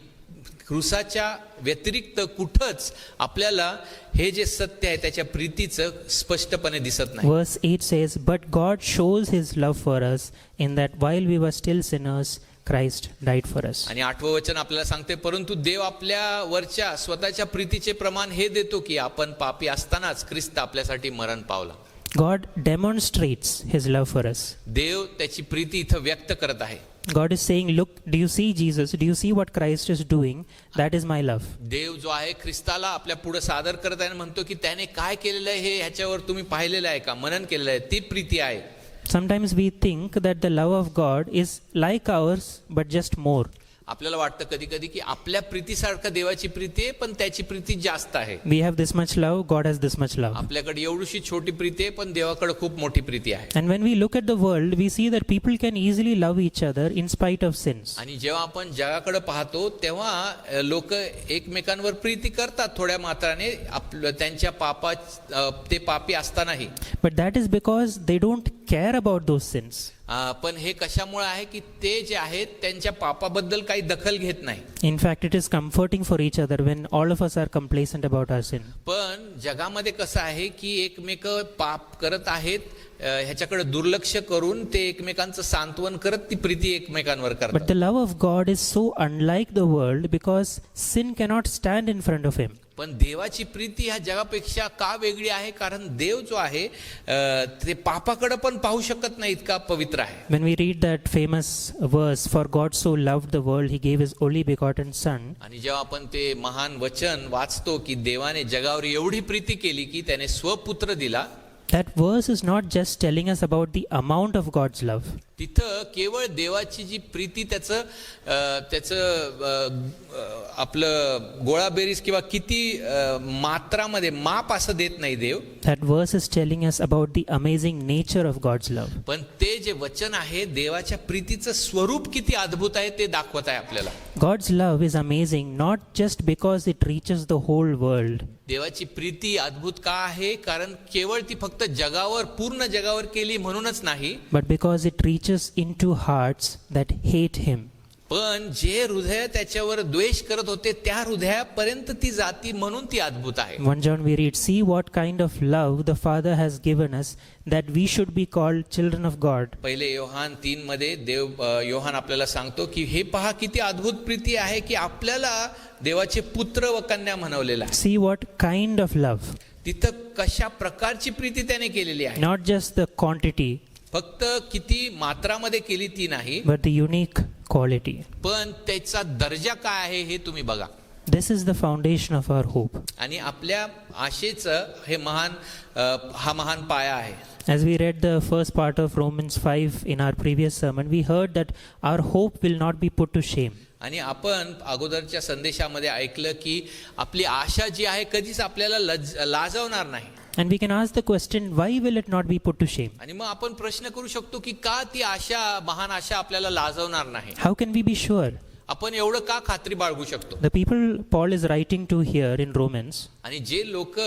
क्रूसाच्या व्यतिरिक्त कुठंच आपल्याला हे जे सत्य आहे त्याच्या प्रीतीचं स्पष्टपणे दिसत नाही. Verse 8 says, But God shows his love for us in that while we were still sinners, Christ died for us. आणि 8वं वचन आपल्याला सांगते, परंतु देव आपल्या वरच्या स्वतःच्या प्रीतीचे प्रमाण हे देतो की आपण पापी असतानाच ख्रिस्त आपल्यासाठी मरण पावला. God demonstrates his love for us. देव त्याची प्रीती इथं व्यक्त करत आहे. God is saying, look, do you see Jesus? Do you see what Christ is doing? That is my love. देव जो आहे ख्रिस्ताला आपल्या पुढे सादर करत आहे आणि म्हणतो की त्याने काय केलेलं आहे हे ह्याच्यावर तुम्ही पाहिलेलं आहे का, मनन केलेलं आहे, ती प्रीती आहे. Sometimes we think that the love of God is like ours, but just more. आपल्याला वाटतं कधी कधी की आपल्या प्रीतीसारखं देवाची प्रीती आहे पण त्याची प्रीती जास्त आहे. We have this much love, God has this much love. आपल्याकडे एवढीशी छोटी प्रीती आहे पण देवाकडे खूप मोठी प्रीती आहे. And when we look at the world, we see that people can easily love each other in spite of sins. आणि जेव्हा आपण जगाकडे पाहतो तेव्हा लोक एकमेकांवर प्रीती करतात थोड्या मात्राने, त्यांच्या ते पापी असतानाही. But that is because they don't care about those sins. पण हे कशामुळे आहे की ते जे आहेत त्यांच्या पापाबद्दल काही दखल घेत नाही. In fact, it is comforting for each other when all of us are complacent about our sin. पण जगामध्ये कसं आहे की एकमेक पाप करत आहेत, ह्याच्याकडे दुर्लक्ष करून ते एकमेकांचं सांत्वन करत ती प्रीती एकमेकांवर But करतात. the love of God is so unlike the world because sin cannot stand in front of him. पण देवाची प्रीती ह्या जगापेक्षा का वेगळी आहे, कारण देव जो आहे ते पापाकडे पण पाहू शकत नाही, इतका पवित्र आहे. When we read that famous verse, for God so loved the world, he gave his only begotten son. आणि जेव्हा आपण ते महान वचन वाचतो की देवाने जगावर एवढी प्रीती केली की त्याने स्वपुत्र दिला, That verse is not just telling us about the amount of God's love. तिथं केवळ देवाची जी प्रीती त्याचं आपलं गोळाबेरीज किंवा किती मात्रामध्ये माप असं देत नाही देव. That verse is telling us about the amazing nature of God's love. पण ते जे वचन आहे देवाच्या प्रीतीचं स्वरूप किती अद्भुत आहे ते दाखवत आहे आपल्याला. God's love is amazing not just because it reaches the whole world. देवाची प्रीती अद्भुत का आहे, कारण केवळ ती फक्त जगावर, पूर्ण जगावर केली म्हणूनच नाही, But because it reaches into hearts that hate him. पण जे हृदय त्याच्यावर द्वेष करत होते त्या हृदयापर्यंत ती जाती म्हणून ती अद्भुत आहे. 1 John we read, see what kind of love the Father has given us that we should be called children of God. पहिले योहान 3 मध्ये योहान आपल्याला सांगतो की हे पहा किती अद्भुत प्रीती आहे की आपल्याला देवाचे पुत्र व कन्या म्हणवलेला आहे. See what kind of love. तिथं कशा प्रकारची प्रीती त्याने केलेली आहे. Not just the quantity, फक्त किती मात्रामध्ये केली ती नाही, but the unique quality. पण त्याचा दर्जा काय आहे हे तुम्ही बघा. This is the foundation of our hope. आणि आपल्या आशेचं हे हा महान पाया आहे. As we read the first part of Romans 5 in our previous sermon, we heard that our hope will not be put to shame. आणि आपण अगोदरच्या संदेशामध्ये ऐकलं की आपली आशा जी आहे कधीच आपल्याला लाजवणार नाही. And we can ask the question, why will it not be put to shame? आणि मग आपण प्रश्न करू शकतो की का ती आशा, महान आशा आपल्याला लाजवणार नाही. How can we be sure? आपण एवढं का खात्री बाळगू शकतो. The people Paul is writing to here in Romans, आणि जे लोक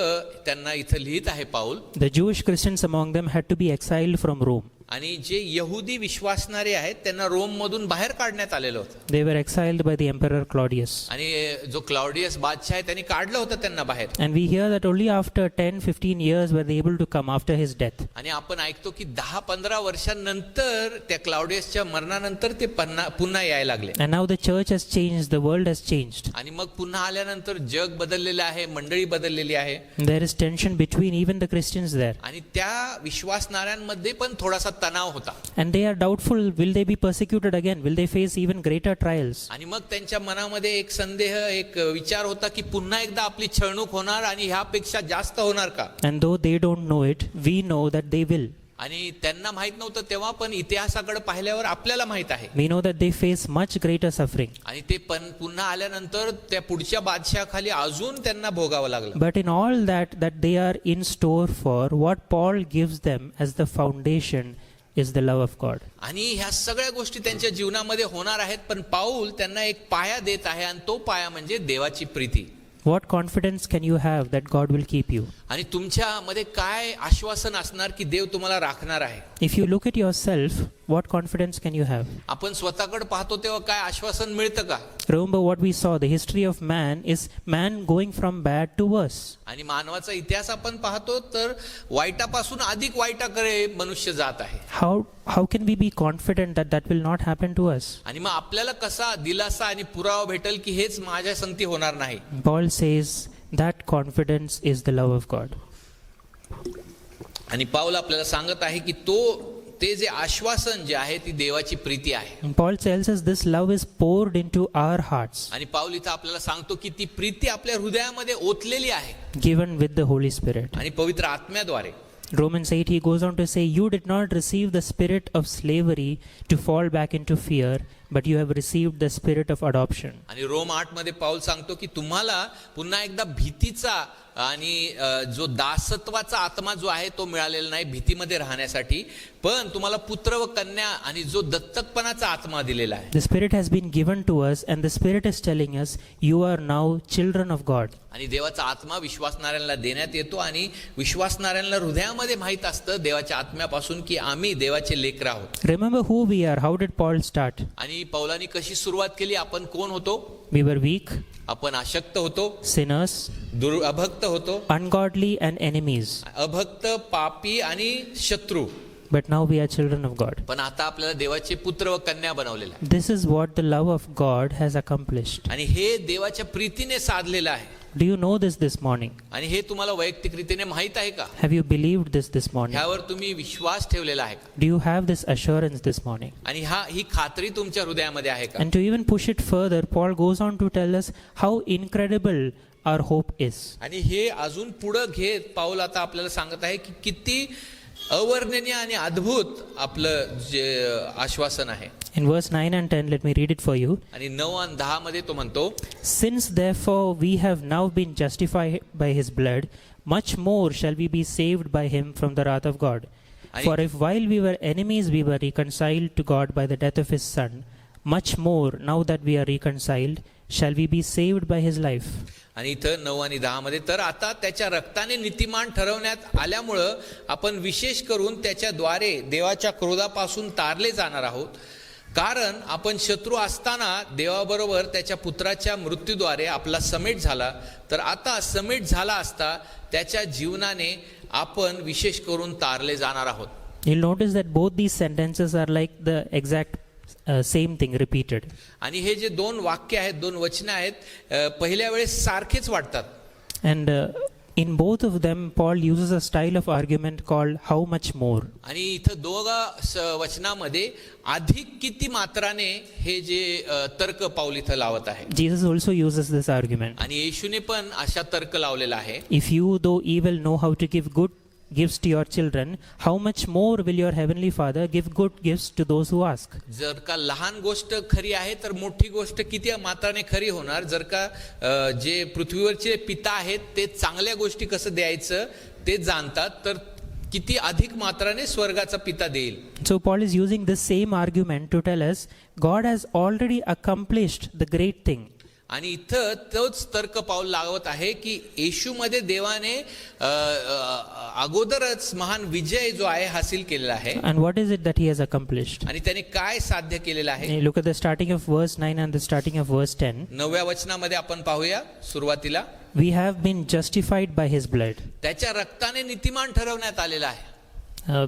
त्यांना इथं लिहित आहे पाऊल, the Jewish Christians among them had to be exiled from Rome. आणि जे यहुदी विश्वासणारे आहेत त्यांना रोम मधून बाहेर काढण्यात आलेलं होतं. They were exiled by the Emperor Claudius. आणि जो क्लाउडियस बादशाह आहे त्यांनी काढलं होतं त्यांना बाहेर. And we hear that only after 10-15 years were they able to come after his death. आणि आपण ऐकतो की 10-15 वर्षांनंतर त्या क्लाउडियसच्या मरणानंतर ते पुन्हा यायला लागले. And now the church has changed, the world has changed. आणि मग पुन्हा आल्यानंतर जग बदललेलं आहे, मंडळी बदललेली आहे. There is tension between even the Christians there. आणि त्या विश्वासणाऱ्यांमध्ये पण थोडासा तणाव होता. And they are doubtful, will they be persecuted again? Will they face even greater trials? आणि मग त्यांच्या मनामध्ये एक संदेह, एक विचार होता की पुन्हा एकदा आपली छळणूक होणार आणि ह्यापेक्षा जास्त होणार का. And though they don't know it, we know that they will. आणि त्यांना माहित नव्हतं तेव्हा, पण इतिहासाकडे पाहिल्यावर आपल्याला माहित आहे. We know that they face much greater suffering. आणि ते पण पुन्हा आल्यानंतर त्या पुढच्या बादशाहाखाली अजून त्यांना भोगावं लागलं. But in all that they are in store for, what Paul gives them as the foundation is the love of God. आणि ह्या सगळ्या गोष्टी त्यांच्या जीवनामध्ये होणार आहेत, पण पाऊल त्यांना एक पाया देत आहे आणि तो पाया म्हणजे देवाची Preeti. What confidence can you have that God will keep you? आणि तुमच्यामध्ये काय आश्वासन असणार की देव तुम्हाला राखणार आहे. If you look at yourself, what confidence can you have? आपण स्वतःकडे पाहतो तेव्हा काय आश्वासन मिळतं का. Remember what we saw, the history of man is man going from bad to worse. आणि मानवाचा इतिहास आपण पाहतो तर वाईटापासून अधिक वाईटाकडे मनुष्य जात आहे. How can we be confident that will not happen to us? आणि मग आपल्याला कसा दिलासा आणि पुरावा भेटेल की हेच माझ्या संगती होणार नाही. Paul says that confidence is the love of God. आणि पाऊल आपल्याला सांगत आहे की ते जे आश्वासन जे आहे ती देवाची प्रीती आहे. And Paul tells us this love is poured into our hearts, आणि पाऊल इथं आपल्याला सांगतो की ती प्रीती आपल्या हृदयामध्ये ओतलेली आहे given with the Holy Spirit. आणि पवित्र आत्म्याद्वारे. Romans 8, he goes on to say, you did not receive the spirit of slavery to fall back into fear, but you have received the spirit of adoption. आणि रोम 8 मध्ये पाऊल सांगतो की तुम्हाला पुन्हा एकदा भीतीचा आणि जो दासत्वाचा आत्मा जो आहे तो मिळालेला नाही भीतीमध्ये राहण्यासाठी, पण तुम्हाला पुत्र व कन्या आणि जो दत्तकपणाचा आत्मा दिलेला आहे. The spirit has been given to us, and the spirit is telling us, you are now children of God. आणि देवाचा आत्मा विश्वासणाऱ्यांना देण्यात येतो आणि विश्वासणाऱ्यांना हृदयामध्ये माहित असतं देवाच्या आत्म्यापासून की आम्ही देवाचे लेकरं आहोत. Remember who we are. How did Paul start? आणि पौलानी कशी सुरुवात केली. आपण कोण होतो. We were weak, आपण अशक्त होतो, sinners, अभक्त होतो, ungodly and enemies. अभक्त, पापी आणि शत्रू. But now we are children of God. पण आता आपल्याला देवाचे पुत्र व कन्या बनवलेले आहे. This is what the love of God has accomplished. आणि हे देवाच्या प्रीतीने साधलेलं आहे. Do you know this morning? आणि हे तुम्हाला वैयक्तिक रीतीने माहित आहे का. Have you believed this morning? ह्यावर तुम्ही विश्वास ठेवलेला आहे का. Do you have this assurance this morning? आणि ही खात्री तुमच्या हृदयामध्ये आहे का. And to even push it further, Paul goes on to tell us how incredible our hope is. आणि हे अजून पुढे घेत पाऊल आता आपल्याला सांगत आहे की किती अवर्णनीय आणि अद्भुत आपलं जे आश्वासन आहे. In verse 9 and 10, let me read it for you. आणि 9 आणि 10 मध्ये तो म्हणतो, Since therefore we have now been justified by his blood, much more shall we be saved by him from the wrath of God. For if while we were enemies we were reconciled to God by the death of his son, much more now that we are reconciled shall we be saved by his life. आणि इथं 9 आणि 10 मध्ये, तर आता त्याच्या रक्ताने नीतिमान ठरवण्यात आल्यामुळं आपण विशेष करून त्याच्याद्वारे देवाच्या क्रोधापासून तारले जाणार आहोत. कारण आपण शत्रू असताना देवाबरोबर त्याच्या पुत्राच्या मृत्यूद्वारे आपला समेट झाला, तर आता समेट झाला असता त्याच्या जीवनाने आपण विशेष करून तारले जाणार आहोत. You'll notice that both these sentences are like the exact same thing repeated. आणि हे जे दोन वाक्य आहेत, दोन वचनं आहेत, पहिल्या वेळेस सारखेच वाटतात. And in both of them, Paul uses a style of argument called how much more. आणि इथं दोघा वचनामध्ये अधिक किती मात्राने हे जे तर्क पाऊल इथं लावत आहे. Jesus also uses this argument. आणि येशूने पण अशा तर्क लावलेला आहे. If you, though evil, know how to give good gifts to your children, how much more will your heavenly Father give good gifts to those who ask? जर का लहान गोष्ट खरी आहे तर मोठी गोष्ट किती मात्राने खरी होणार. जर का जे पृथ्वीवरचे पिता आहेत ते चांगल्या गोष्टी कसं द्यायचं ते जाणतात, तर किती अधिक मात्राने स्वर्गाचा पिता देईल. So Paul is using this same argument to tell us God has already accomplished the great thing. आणि इथं तोच तर्क पाऊल लावत आहे की येशूमध्ये देवाने अगोदरच महान विजय जो आहे हासिल केलेला आहे. And what is it that he has accomplished? आणि त्याने काय साध्य केलेलं आहे. Look at the starting of verse 9 and the starting of verse 10. 9व्या वचनामध्ये आपण पाहूया. सुरुवातीला We have been justified by his blood. त्याच्या रक्ताने नीतिमान ठरवण्यात आलेला आहे.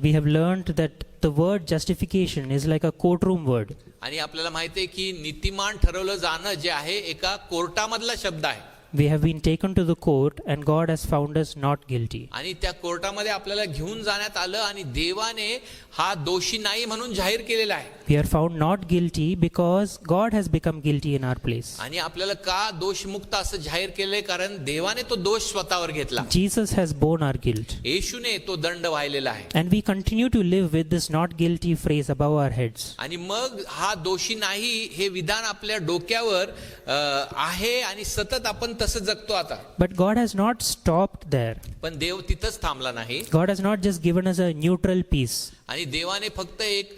We have learned that the word justification is like a courtroom word. आणि आपल्याला माहिती आहे की नीतिमान ठरवलं जाणं जे आहे एका कोर्टामधला शब्द आहे. We have been taken to the court and God has found us not guilty. आणि त्या कोर्टामध्ये आपल्याला घेऊन जाण्यात आलं आणि देवाने हा दोषी नाही म्हणून जाहीर केलेला आहे. We are found not guilty because God has become guilty in our place. आणि आपल्याला का दोषमुक्त असं जाहीर केलंय, कारण देवाने तो दोष स्वतःवर घेतला. Jesus has borne our guilt. येशूने तो दंड वाहिलेला आहे. And we continue to live with this not guilty phrase above our heads. आणि मग हा दोषी नाही हे विधान आपल्या डोक्यावर आहे आणि सतत आपण तसं जगतो आता. But God has not stopped there. पण देव तिथंच थांबला नाही. God has not just given us a neutral peace. आणि देवाने फक्त एक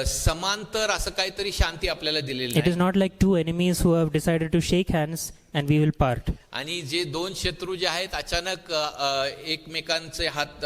समांतर असं काहीतरी शांती आपल्याला दिलेली It is not like two enemies who have decided to shake hands and we will part. आणि जे दोन शत्रू जे आहेत अचानक एकमेकांचे हात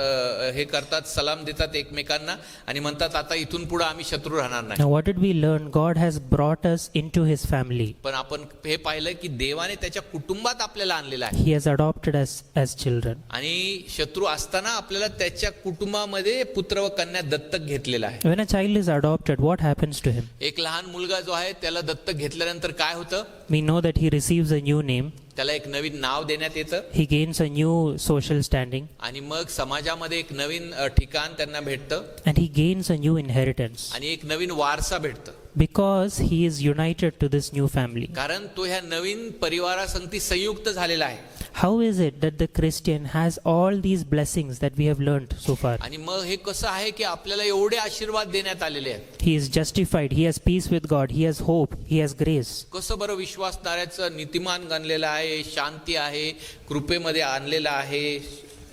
हे करतात, सलाम देतात एकमेकांना आणि म्हणतात आता इथून पुढे आम्ही शत्रू राहणार नाही. Now what did we learn? God has brought us into his family. पण आपण हे पाहिलं की देवाने त्याच्या कुटुंबात आपल्याला आणलेलं आहे. He has adopted us as children. आणि शत्रू असताना आपल्याला त्याच्या कुटुंबामध्ये पुत्र व कन्या दत्तक घेतलेला आहे. When a child is adopted, what happens to him? एक लहान मुलगा जो आहे त्याला दत्तक घेतल्यानंतर काय होतं. We know that he receives a new name. त्याला एक नवीन नाव देण्यात येतं. He gains a new social standing. आणि मग समाजामध्ये एक नवीन ठिकाण त्यांना भेटतं. And he gains a new inheritance. आणि एक नवीन वारसा भेटतं. Because he is united to this new family. कारण तो ह्या नवीन परिवारासंगती संयुक्त झालेला आहे. How is it that the Christian has all these blessings that we have learned so far? आणि मग हे कसं आहे की आपल्याला एवढे आशीर्वाद देण्यात आलेले आहेत. He is justified. He has peace with God. He has hope. He has grace. कसं बरं विश्वासणाऱ्याचं नीतिमान गणलेलं आहे, शांती आहे, कृपेमध्ये आणलेलं आहे,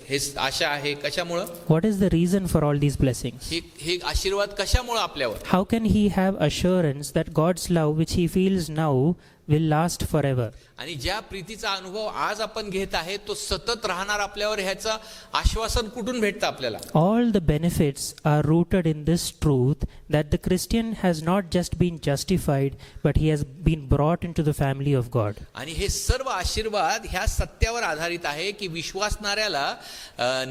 हे आशा आहे. कशामुळं? What is the reason for all these blessings? हे आशीर्वाद कशामुळं आपल्यावर? How can he have assurance that God's love, which he feels now, will last forever? आणि ज्या प्रीतीचा अनुभव आज आपण घेत आहे तो सतत राहणार आपल्यावर, ह्याचं आश्वासन कुठून भेटतं आपल्याला? All the benefits are rooted in this truth that the Christian has not just been justified, but he has been brought into the family of God. आणि हे सर्व आशीर्वाद ह्या सत्यावर आधारित आहे की विश्वासणाऱ्याला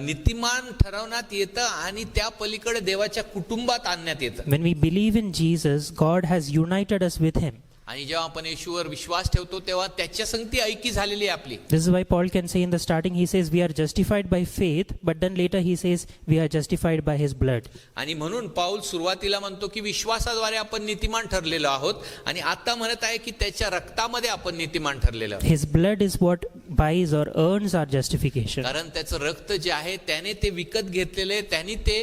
नीतिमान ठरवण्यात येतं आणि त्या पलीकडे देवाच्या कुटुंबात आणण्यात येतं. When we believe in Jesus, God has united us with him. आणि जेव्हा आपण येशूवर विश्वास ठेवतो तेव्हा त्याच्या संगती ऐकी झालेली आहे आपली. This is why Paul can say in the starting, he says we are justified by faith, but then later he says we are justified by his blood. आणि म्हणून पाऊल सुरुवातीला म्हणतो की विश्वासाद्वारे आपण नीतिमान ठरलेलो आहोत आणि आता म्हणत आहे की त्याच्या रक्तामध्ये आपण नीतिमान ठरलेलो आहोत. His blood is what buys or earns our justification. कारण त्याचं रक्त जे आहे त्याने ते विकत घेतलेले, त्याने ते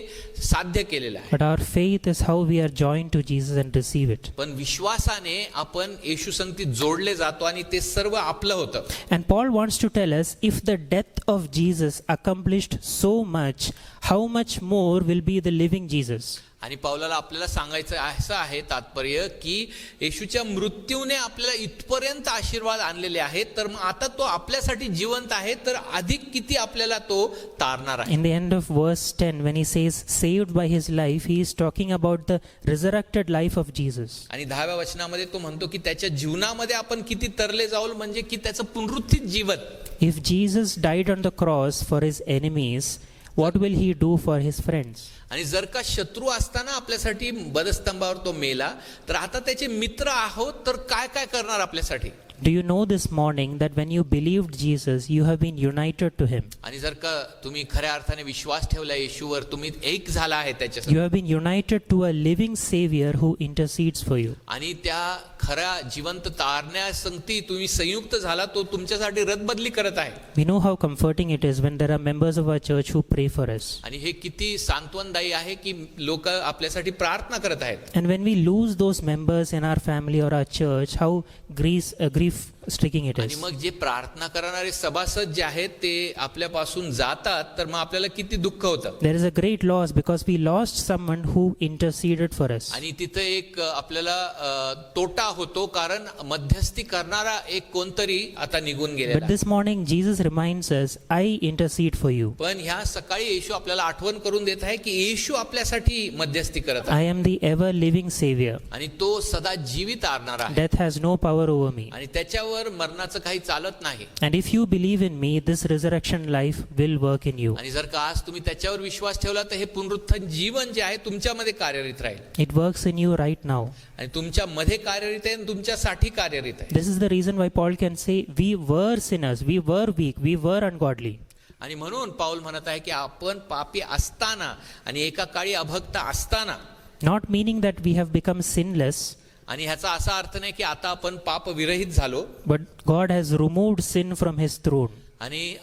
साध्य केलेलं आहे. But our faith is how we are joined to Jesus and receive it. पण विश्वासाने आपण येशू संगतीत जोडले जातो आणि ते सर्व आपलं होतं. And Paul wants to tell us, if the death of Jesus accomplished so much, how much more will be the living Jesus? आणि पौलाला आपल्याला सांगायचं असं आहे तात्पर्य की येशूच्या मृत्यूने आपल्याला इथपर्यंत आशीर्वाद आणलेले आहेत, तर मग आता तो आपल्यासाठी जिवंत आहे, तर अधिक किती आपल्याला तो तारणार आहे. In the end of verse 10, when he says saved by his life, he is talking about the resurrected life of Jesus. आणि 10व्या वचनामध्ये तो म्हणतो की त्याच्या जीवनामध्ये आपण किती तरले जाऊ, म्हणजे की त्याचं पुनरुत्थित जीवन. If Jesus died on the cross for his enemies, what will he do for his friends? आणि जर का शत्रू असताना आपल्यासाठी बदस्तंभावर तो मेला, तर आता त्याचे मित्र आहोत, तर काय काय करणार आपल्यासाठी. Do you know this morning that when you believed Jesus, you have been united to him? आणि जर का तुम्ही खऱ्या अर्थाने विश्वास ठेवला येशूवर, तुम्ही एक झाला आहे त्याच्यासोबत. You have been united to a living Savior who intercedes for you. आणि त्या खऱ्या जिवंत तारण्यासंगती तुम्ही संयुक्त झाला, तो तुमच्यासाठी रदबदली करत आहे. We know how comforting it is when there are members of our church who pray for us. आणि हे किती सांत्वनदायी आहे की लोक आपल्यासाठी प्रार्थना करत आहेत. And when we lose those members in our family or our church, how grief-striking it आणि is. मग जे प्रार्थना करणारे सभासद जे आहेत ते आपल्यापासून जातात, तर मग आपल्याला किती दुःख होतं. There is a great loss because we lost someone who interceded for us. आणि तिथे एक आपल्याला तोटा होतो, कारण मध्यस्थी करणारा एक कोणतरी आता निघून But गेलेला. this morning, Jesus reminds us, I intercede for you. पण ह्या सकाळी येशू आपल्याला आठवण करून देत आहे की येशू आपल्यासाठी मध्यस्थी करत आहे. I am the ever-living Savior. आणि तो सदा जीवित आणणार आहे. Death has no power over me. आणि त्याच्यावर मरणाचं काही चालत नाही. And if you believe in me, this resurrection life will work in you. आणि जर का आज तुम्ही त्याच्यावर विश्वास ठेवला, तर हे पुनरुत्थान जीवन जे आहे तुमच्यामध्ये कार्यरत राहील. It works in you right now. आणि तुमच्या मध्ये कार्यरत आहे आणि तुमच्यासाठी कार्यरत आहे. This is the reason why Paul can say, we were sinners, we were weak, we were ungodly. आणि म्हणून पाऊल म्हणत आहे की आपण पापी असताना आणि एका काळी अभक्त असताना, Not meaning that we have become sinless, आणि ह्याचा असा अर्थ नाही की आता आपण पाप विरहित झालो, but God has removed sin from his throne. आणि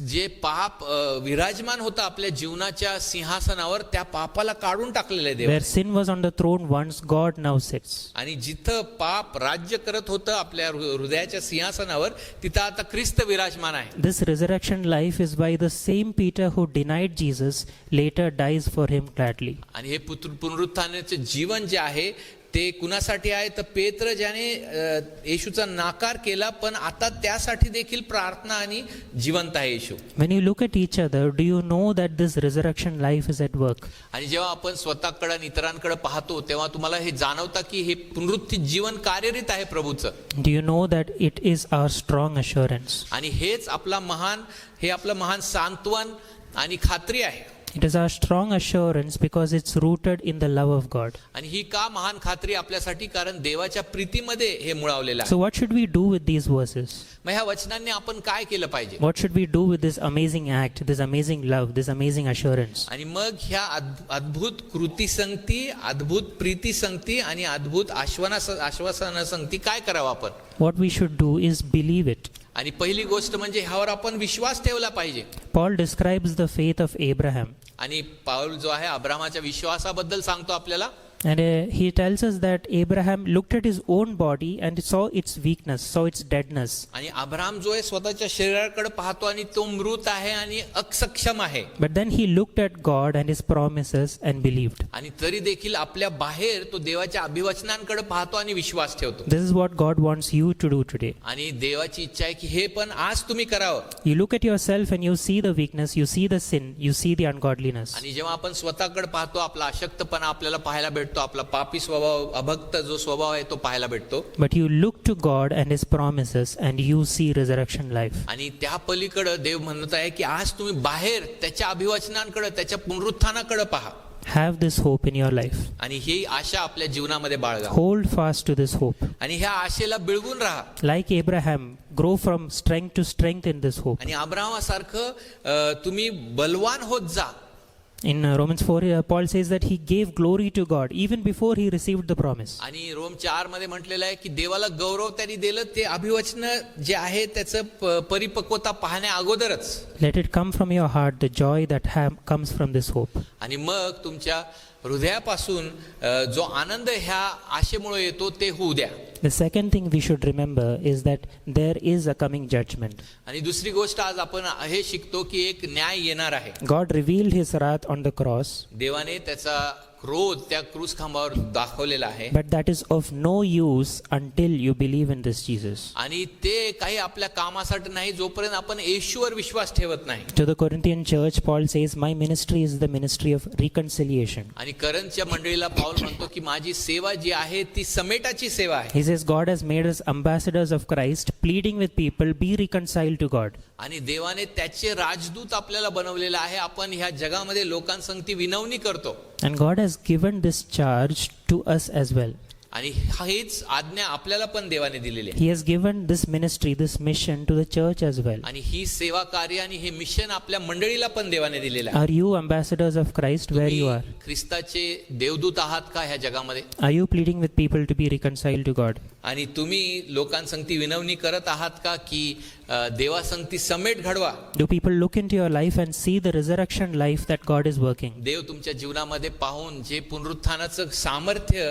जे पाप विराजमान होतं आपल्या जीवनाच्या सिंहासनावर, त्या पापाला काढून टाकलेलं आहे Where देवाने. sin was on the throne once, God now sits. आणि जिथं पाप राज्य करत होतं आपल्या हृदयाच्या सिंहासनावर, तिथं आता ख्रिस्त विराजमान आहे. This resurrection life is why the same Peter who denied Jesus later dies for him gladly. आणि हे पुनरुत्थानाचे जीवन जे आहे ते कुणासाठी आहे, तर पेत्र ज्याने येशूचा नाकार केला, पण आता त्यासाठी देखील प्रार्थना आणि जिवंत आहे येशू. When you look at each other, do you know that this resurrection life is at work? आणि जेव्हा आपण स्वतःकडे आणि इतरांकडे पाहतो, तेव्हा तुम्हाला हे जाणवतं की हे पुनरुत्थित जीवन कार्यरत आहे प्रभूचं. Do you know that it is our strong assurance? आणि हेच आपलं महान सांत्वन आणि खात्री आहे. It is our strong assurance because it's rooted in the love of God. आणि ही का महान खात्री आपल्यासाठी, कारण देवाच्या प्रीतीमध्ये हे मुळावलेलं आहे. So what should we do with these verses? मग ह्या वचनांनी आपण काय केलं पाहिजे. What should we do with this amazing act, this amazing love, this amazing assurance? आणि मग ह्या अद्भुत कृती संगती, अद्भुत प्रीती संगती आणि अद्भुत आश्वासन संगती काय करावं आपण. What we should do is believe it. आणि पहिली गोष्ट म्हणजे ह्यावर आपण विश्वास ठेवला पाहिजे. Paul describes the faith of Abraham. आणि पाऊल जो आहे अब्रामाच्या विश्वासाबद्दल सांगतो आपल्याला. And he tells us that Abraham looked at his own body and saw its weakness, saw its deadness. आणि अब्राम जो आहे स्वतःच्या शरीराकडे पाहतो आणि तो मृत आहे आणि अक्षम आहे. But then he looked at God and his promises and believed. आणि तरी देखील आपल्या बाहेर तो देवाच्या अभिवचनांकडे पाहतो आणि विश्वास ठेवतो. This is what God wants you to do today. आणि देवाची इच्छा आहे की हे पण आज तुम्ही करावं. You look at yourself and you see the weakness, you see the sin, you see the ungodliness. आणि जेव्हा आपण स्वतःकडे पाहतो, आपला अशक्तपणा आपल्याला पाहायला भेटतो, आपला पापी स्वभाव, अभक्त जो स्वभाव आहे तो पाहायला भेटतो. But you look to God and his promises and you see resurrection life. आणि त्या पलीकडे देव म्हणत आहे की आज तुम्ही बाहेर त्याच्या अभिवचनांकडे, त्याच्या पुनरुत्थानाकडे पहा. Have this hope in your life. आणि ही आशा आपल्या जीवनामध्ये बाळगा. Hold fast to this hope. आणि ह्या आशेला बिळगून राहा. Like Abraham, grow from strength to strength in this hope. आणि अब्रामासारखं तुम्ही बलवान होत जा. In Romans 4, Paul says that he gave glory to God even before he received the promise. आणि रोम 4 मध्ये म्हटलेलं आहे की देवाला गौरव त्यांनी दिलं, ते अभिवचन जे आहे त्याचं परिपक्वता पाहण्या अगोदरच. Let it come from your heart, the joy that comes from this hope. आणि मग तुमच्या हृदयापासून जो आनंद ह्या आशेमुळे येतो ते होऊ द्या. The second thing we should remember is that there is a coming judgment. आणि दुसरी गोष्ट आज आपण हे शिकतो की एक न्याय येणार आहे. God revealed his wrath on the cross. देवाने त्याचा क्रोध त्या क्रूस खांबावर दाखवलेला आहे. but that is of no use until you believe in this Jesus. आणि ते काही आपल्या कामासाठी नाही, जोपर्यंत आपण येशूवर विश्वास ठेवत नाही. To the Corinthian church, Paul says, my ministry is the ministry of reconciliation. आणि करंतच्या मंडळीला पाऊल म्हणतो की माझी सेवा जी आहे ती समेटाची सेवा आहे. He says, God has made us ambassadors of Christ, pleading with people, be reconciled to God. आणि देवाने त्याचे राजदूत आपल्याला बनवलेला आहे. आपण ह्या जगामध्ये लोकांसंगती विनवणी करतो. And God has given this charge to us as well. आणि हेच आज्ञा आपल्याला पण देवाने दिलेली आहे. He has given this ministry, this mission to the church as well. आणि ही सेवा कार्य आणि हे मिशन आपल्या मंडळीला पण देवाने दिलेलं आहे. Are you ambassadors of Christ where you are? ख्रिस्ताचे देवदूत आहात का ह्या जगामध्ये? Are you pleading with people to be reconciled to God? आणि तुम्ही लोकांसंगती विनवणी करत आहात का की देवासंगती समेट घडवा? Do people look into your life and see the resurrection life that God is working? देव तुमच्या जीवनामध्ये पाहून जे पुनरुत्थानाचं सामर्थ्य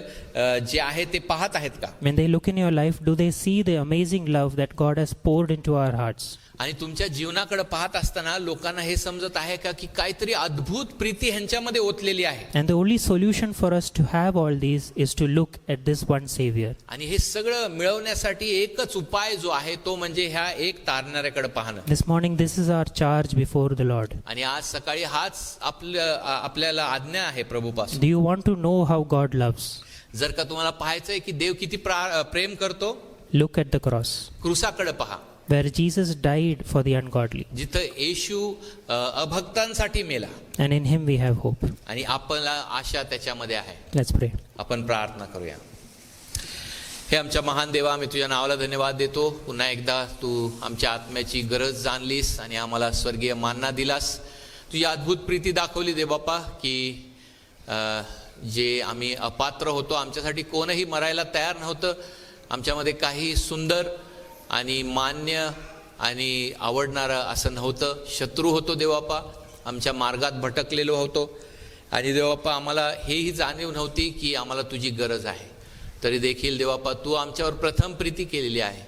जे आहे ते पाहत आहेत का? When they look in your life, do they see the amazing love that God has poured into our hearts? आणि तुमच्या जीवनाकडे पाहत असताना लोकांना हे समजत आहे का की काहीतरी अद्भुत प्रीती ह्यांच्यामध्ये ओतलेली आहे? And the only solution for us to have all these is to look at this one Savior. आणि हे सगळं मिळवण्यासाठी एकच उपाय जो आहे तो म्हणजे ह्या एक तारणाऱ्याकडे पाहणं. This morning, this is our charge before the Lord. आणि आज सकाळी हाच आपल्याला आज्ञा आहे प्रभूपासून. Do you want to know how God loves? जर का तुम्हाला पाहायचंय की देव किती प्रेम करतो, Look at the cross, क्रूसाकडे पहा, where Jesus died for the ungodly. जिथं येशू अभक्तांसाठी मेला And in Him we have hope. आणि आपल्याला आशा त्याच्यामध्ये आहे. Let's pray. आपण प्रार्थना करूया. हे आमच्या महान देवा, मी तुझ्या नावाला धन्यवाद देतो. पुन्हा एकदा तू आमच्या आत्म्याची गरज जाणलीस आणि आम्हाला स्वर्गीय मानना दिलास. तुझी अद्भुत प्रीती दाखवली दे बापा की जे आम्ही अपात्र होतो, आमच्यासाठी कोणही मरायला तयार नव्हतं, आमच्यामध्ये काही सुंदर आणि मान्य आणि आवडणारं असं नव्हतं, शत्रू होतो देवापा, आमच्या मार्गात भटकलेलो होतो. आणि देवापा आम्हाला हेही जाणीव नव्हती की आम्हाला तुझी गरज आहे. तरी देखील देवापा तू आमच्यावर प्रथम प्रीती केलेली आहे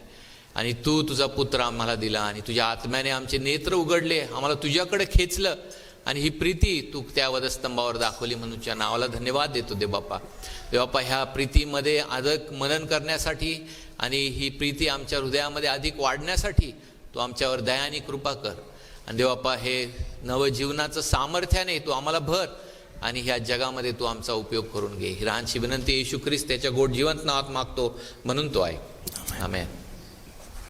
आणि तू तुझा पुत्र आम्हाला दिला आणि तुझ्या आत्म्याने आमचे नेत्र उघडले, आम्हाला तुझ्याकडे खेचलं आणि ही प्रीती तू त्या वधस्तंभावर दाखवली. म्हणून तुझ्या नावाला धन्यवाद देतो देवबापा. देवबापा ह्या प्रीतीमध्ये अधिक मनन करण्यासाठी आणि ही प्रीती आमच्या हृदयामध्ये अधिक वाढण्यासाठी तू आमच्यावर दयानी कृपा कर. आणि देवबापा हे नवजीवनाचं सामर्थ्याने तू आम्हाला भर आणि ह्या जगामध्ये तू आमचा उपयोग करून घे. ही लहानशी विनंती येशू ख्रिस्त त्याच्या गोड जिवंत नावात मागतो, म्हणून तो आहे. आमेन.